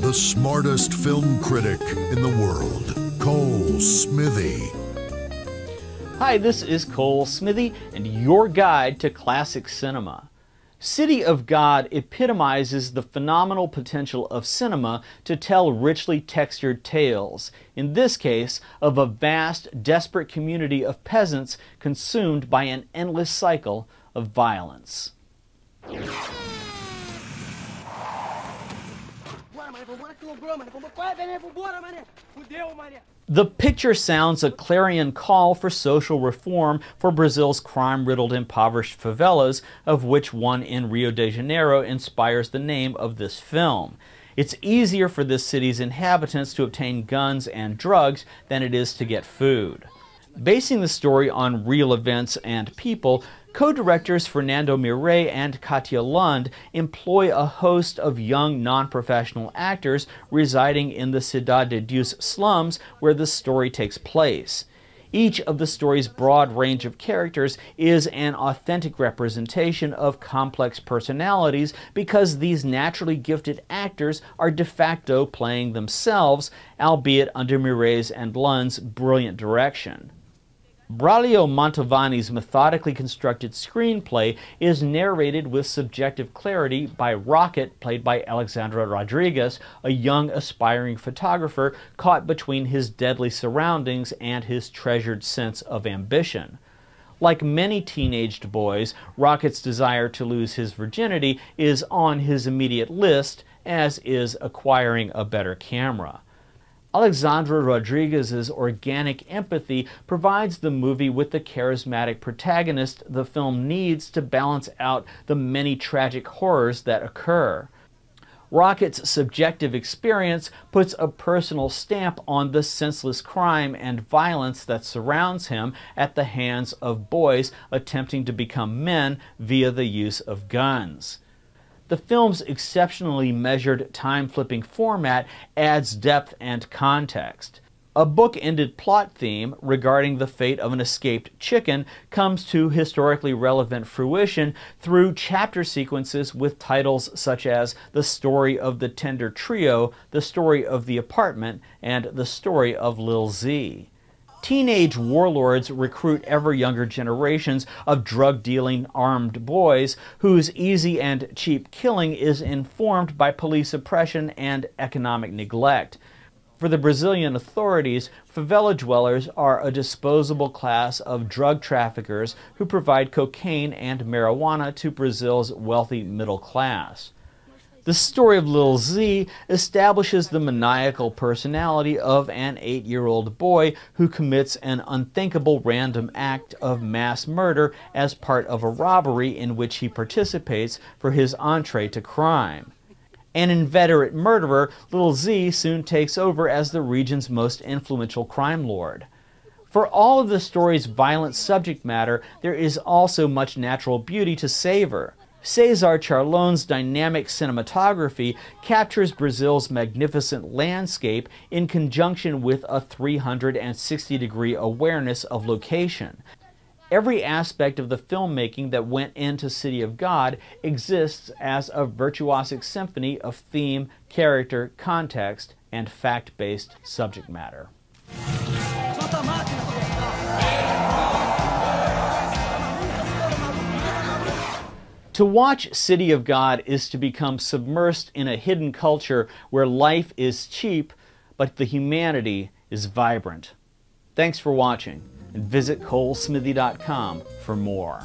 the smartest film critic in the world, Cole Smithy. Hi, this is Cole Smithy and your guide to classic cinema. City of God epitomizes the phenomenal potential of cinema to tell richly textured tales, in this case of a vast, desperate community of peasants consumed by an endless cycle of violence. The picture sounds a clarion call for social reform for Brazil's crime-riddled, impoverished favelas, of which one in Rio de Janeiro inspires the name of this film. It's easier for this city's inhabitants to obtain guns and drugs than it is to get food. Basing the story on real events and people, co-directors Fernando Miret and Katia Lund employ a host of young non-professional actors residing in the Cidade de Deus slums where the story takes place. Each of the story's broad range of characters is an authentic representation of complex personalities because these naturally gifted actors are de facto playing themselves, albeit under Miret's and Lund's brilliant direction. Braulio Mantovani's methodically constructed screenplay is narrated with subjective clarity by Rocket, played by Alexandra Rodriguez, a young aspiring photographer caught between his deadly surroundings and his treasured sense of ambition. Like many teenaged boys, Rocket's desire to lose his virginity is on his immediate list, as is acquiring a better camera. Alexandra Rodriguez's organic empathy provides the movie with the charismatic protagonist the film needs to balance out the many tragic horrors that occur. Rocket's subjective experience puts a personal stamp on the senseless crime and violence that surrounds him at the hands of boys attempting to become men via the use of guns. The film's exceptionally measured, time-flipping format adds depth and context. A book-ended plot theme regarding the fate of an escaped chicken comes to historically relevant fruition through chapter sequences with titles such as The Story of the Tender Trio, The Story of the Apartment, and The Story of Lil Z. Teenage warlords recruit ever younger generations of drug-dealing armed boys whose easy and cheap killing is informed by police oppression and economic neglect. For the Brazilian authorities, favela dwellers are a disposable class of drug traffickers who provide cocaine and marijuana to Brazil's wealthy middle class. The Story of Lil Z establishes the maniacal personality of an 8-year-old boy who commits an unthinkable random act of mass murder as part of a robbery in which he participates for his entree to crime. An inveterate murderer, Lil Z soon takes over as the region's most influential crime lord. For all of the story's violent subject matter, there is also much natural beauty to savor. Cesar Charlon's dynamic cinematography captures Brazil's magnificent landscape in conjunction with a 360-degree awareness of location. Every aspect of the filmmaking that went into City of God exists as a virtuosic symphony of theme, character, context, and fact-based subject matter. To watch City of God is to become submersed in a hidden culture where life is cheap, but the humanity is vibrant. Thanks for watching, and visit ColeSmithy.com for more.